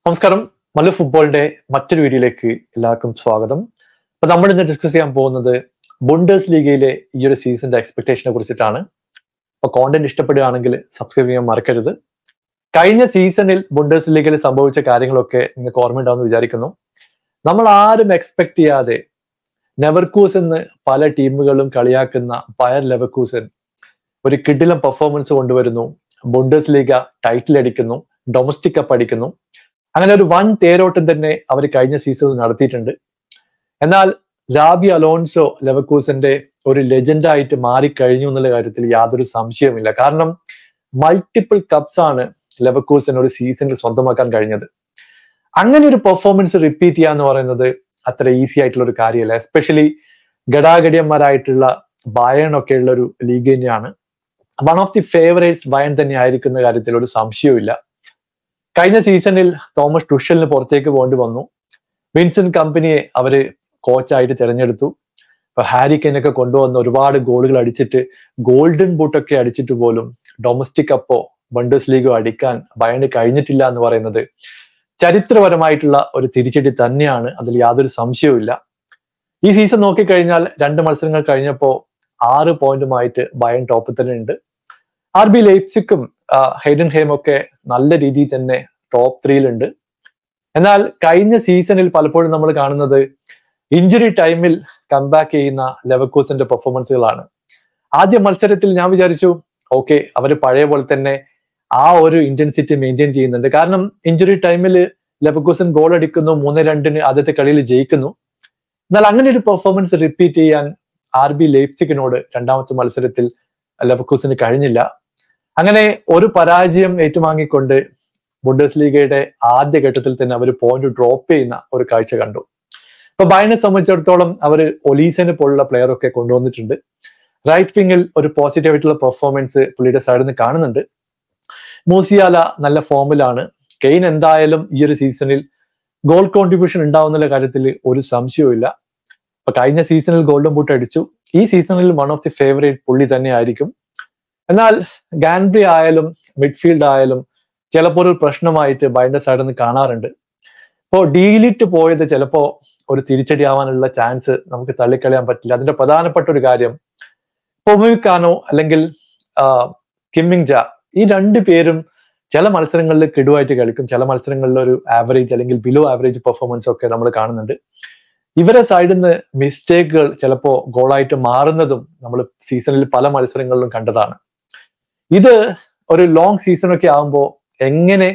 നമസ്കാരം. മല്ലു ഫുട്ബോളിന്റെ മറ്റൊരു വീഡിയോയിലേക്ക് എല്ലാവർക്കും സ്വാഗതം. അപ്പൊ നമ്മൾ ഇന്ന് ഡിസ്കസ് ചെയ്യാൻ പോകുന്നത് ബുണ്ടസ് ലീഗയിലെ ഈ ഒരു സീസണിന്റെ എക്സ്പെക്ടേഷനെ കുറിച്ചിട്ടാണ്. അപ്പൊ കോണ്ടന്റ് ഇഷ്ടപ്പെടുകയാണെങ്കിൽ സബ്സ്ക്രൈബ് ചെയ്യാൻ മറക്കരുത്. കഴിഞ്ഞ സീസണിൽ ബുണ്ടസ് ലീഗയിൽ സംഭവിച്ച കാര്യങ്ങളൊക്കെ നിങ്ങൾക്ക് ഓർമ്മയുണ്ടാവുമെന്ന് വിചാരിക്കുന്നു. നമ്മൾ ആരും എക്സ്പെക്ട് ചെയ്യാതെ ലെവർകൂസൻ എന്ന് പല ടീമുകളും കളിയാക്കുന്ന ബയർ ലെവർകൂസൻ ഒരു കിടിലം പെർഫോമൻസ് കൊണ്ടുവരുന്നു. ബുണ്ടസ് ലീഗ ടൈറ്റിൽ അടിക്കുന്നു, ഡൊമസ്റ്റിക് കപ്പ് അടിക്കുന്നു. അങ്ങനെ ഒരു വൻ തേരോട്ടം തന്നെ അവർ കഴിഞ്ഞ സീസണിൽ നടത്തിയിട്ടുണ്ട്. എന്നാൽ ജാബി അലോൺസോ ലെവർകൂസന്റെ ഒരു ലെജൻഡായിട്ട് മാറിക്കഴിഞ്ഞു എന്നുള്ള കാര്യത്തിൽ യാതൊരു സംശയവുമില്ല. കാരണം മൾട്ടിപ്പിൾ കപ്സ് ആണ് ലെവർകൂസൻ ഒരു സീസണിൽ സ്വന്തമാക്കാൻ കഴിഞ്ഞത്. അങ്ങനെ ഒരു പെർഫോമൻസ് റിപ്പീറ്റ് ചെയ്യുക എന്ന് പറയുന്നത് അത്ര ഈസി ആയിട്ടുള്ള ഒരു കാര്യമല്ല. എസ്പെഷ്യലി ഗടാഗടിയന്മാരായിട്ടുള്ള ബയൺ ഒക്കെ ഉള്ള ഒരു ലീഗ് തന്നെയാണ്. One of the favourites Bayern തന്നെ ആയിരിക്കുന്ന കാര്യത്തിൽ ഒരു സംശയവുമില്ല. കഴിഞ്ഞ സീസണിൽ തോമസ് ടുഷലിന് പുറത്തേക്ക് പോകേണ്ടി വന്നു. വിൻസെന്റ് കമ്പനിയെ അവര് കോച്ചായിട്ട് തിരഞ്ഞെടുത്തു. ഇപ്പൊ ഹാരി കെയ്നൊക്കെ കൊണ്ടുവന്ന് ഒരുപാട് ഗോളുകൾ അടിച്ചിട്ട് ഗോൾഡൻ ബൂട്ടൊക്കെ അടിച്ചിട്ട് പോലും ഡൊമസ്റ്റിക് കപ്പോ ബണ്ടസ് ലീഗോ അടിക്കാൻ ബയണ് കഴിഞ്ഞിട്ടില്ല എന്ന് പറയുന്നത് ചരിത്രപരമായിട്ടുള്ള ഒരു തിരിച്ചടി തന്നെയാണ്. അതിൽ യാതൊരു സംശയവുമില്ല. ഈ സീസൺ നോക്കിക്കഴിഞ്ഞാൽ 2 മത്സരങ്ങൾ കഴിഞ്ഞപ്പോ 6 പോയിന്റുമായിട്ട് ബയൺ ടോപ്പിൽ തന്നെ ഉണ്ട്. RB ലൈപ്സിക്കും ഹെയ്ഡൻഹെയിം ഒക്കെ നല്ല രീതിയിൽ തന്നെ ടോപ്പ് 3-ലുണ്ട്. എന്നാൽ കഴിഞ്ഞ സീസണിൽ പലപ്പോഴും നമ്മൾ കാണുന്നത് ഇഞ്ചുറി ടൈമിൽ കംബാക്ക് ചെയ്യുന്ന ലെവർകൂസന്റെ പെർഫോമൻസുകളാണ്. ആദ്യ മത്സരത്തിൽ ഞാൻ വിചാരിച്ചു ഓക്കെ, അവര് പഴയ പോലെ തന്നെ ആ ഒരു ഇന്റൻസിറ്റി മെയിൻറ്റെയിൻ ചെയ്യുന്നുണ്ട്. കാരണം ഇഞ്ചുറി ടൈമിൽ ലെവർകൂസൻ ഗോൾ അടിക്കുന്നു, 3-2 ആദ്യത്തെ കളിയിൽ ജയിക്കുന്നു. എന്നാൽ അങ്ങനെ ഒരു പെർഫോമൻസ് റിപ്പീറ്റ് ചെയ്യാൻ RB ലൈപ്സിക്കിനോട് രണ്ടാമത്തെ മത്സരത്തിൽ ലെവർകൂസന് കഴിഞ്ഞില്ല. അങ്ങനെ ഒരു പരാജയം ഏറ്റുവാങ്ങിക്കൊണ്ട് ബുണ്ടസ് ലീഗയുടെ ആദ്യ ഘട്ടത്തിൽ തന്നെ അവർ പോയിന്റ് ഡ്രോപ്പ് ചെയ്യുന്ന ഒരു കാഴ്ച കണ്ടു. ഇപ്പൊ ബയണിനെ സംബന്ധിച്ചിടത്തോളം അവർ ഒലീസനെ പോലുള്ള പ്ലെയർ ഒക്കെ കൊണ്ടുവന്നിട്ടുണ്ട്. റൈറ്റ് വിങ്ങിൽ ഒരു പോസിറ്റീവ് ആയിട്ടുള്ള പെർഫോമൻസ് പുള്ളിയുടെ സൈഡിൽ നിന്ന് കാണുന്നുണ്ട്. മൂസിയാല നല്ല ഫോമിലാണ്. കെയ്ൻ എന്തായാലും ഈ ഒരു സീസണിൽ ഗോൾ കോൺട്രിബ്യൂഷൻ ഉണ്ടാവുന്ന കാര്യത്തിൽ ഒരു സംശയവും ഇല്ല. ഇപ്പൊ കഴിഞ്ഞ സീസണിൽ ഗോൾഡൻ ബൂട്ട് അടിച്ചു. ഈ സീസണിൽ വൺ ഓഫ് ദി ഫേവറേറ്റ് പുള്ളി തന്നെ ആയിരിക്കും. എന്നാൽ ഗാൻബ്രി ആയാലും മിഡ്ഫീൽഡ് ആയാലും ചിലപ്പോൾ ഒരു പ്രശ്നമായിട്ട് ബയണിന്റെ സൈഡിൽ നിന്ന് കാണാറുണ്ട്. ഇപ്പോൾ ഡീലിറ്റ് പോയത് ചിലപ്പോ ഒരു തിരിച്ചടി ആവാനുള്ള ചാൻസ് നമുക്ക് തള്ളിക്കളയാൻ പറ്റില്ല. അതിന്റെ പ്രധാനപ്പെട്ട ഒരു കാര്യം പൊമിക്കാനോ അല്ലെങ്കിൽ കിമ്മിങ് ജാ, ഈ 2 പേരും ചില മത്സരങ്ങളിൽ കിടുവായിട്ട് കളിക്കും, ചില മത്സരങ്ങളിൽ ഒരു ആവറേജ് അല്ലെങ്കിൽ ബിലോ ആവറേജ് പെർഫോമൻസ് ഒക്കെ നമ്മൾ കാണുന്നുണ്ട്. ഇവരെ സൈഡിൽ നിന്ന് മിസ്റ്റേക്കുകൾ ചിലപ്പോ ഗോളായിട്ട് മാറുന്നതും നമ്മൾ സീസണിൽ പല മത്സരങ്ങളിലും കണ്ടതാണ്. ഇത് ഒരു ലോങ് സീസണൊക്കെ ആകുമ്പോൾ എങ്ങനെ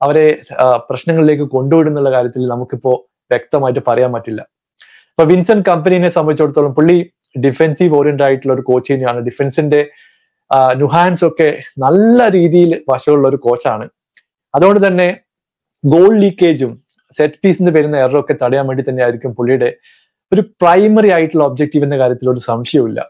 അവരെ പ്രശ്നങ്ങളിലേക്ക് കൊണ്ടുവിടുന്നുള്ള കാര്യത്തിൽ നമുക്കിപ്പോ വ്യക്തമായിട്ട് പറയാൻ പറ്റില്ല. ഇപ്പൊ വിൻസെന്റ് കമ്പനിയെ സംബന്ധിച്ചിടത്തോളം പുള്ളി ഡിഫെൻസീവ് ഓറിയന്റഡ് ആയിട്ടുള്ള ഒരു കോച്ച് തന്നെയാണ്. ഡിഫൻസിന്റെ നുഹാൻസ് ഒക്കെ നല്ല രീതിയിൽ വശമുള്ള ഒരു കോച്ചാണ്. അതുകൊണ്ട് തന്നെ ഗോൾ ലീക്കേജും സെറ്റ് പീസിന് വരുന്ന എററൊക്കെ തടയാൻ വേണ്ടി തന്നെ ആയിരിക്കും പുള്ളിയുടെ ഒരു പ്രൈമറി ആയിട്ടുള്ള ഒബ്ജക്റ്റീവ് എന്ന കാര്യത്തിൽ ഒരു സംശയമില്ല.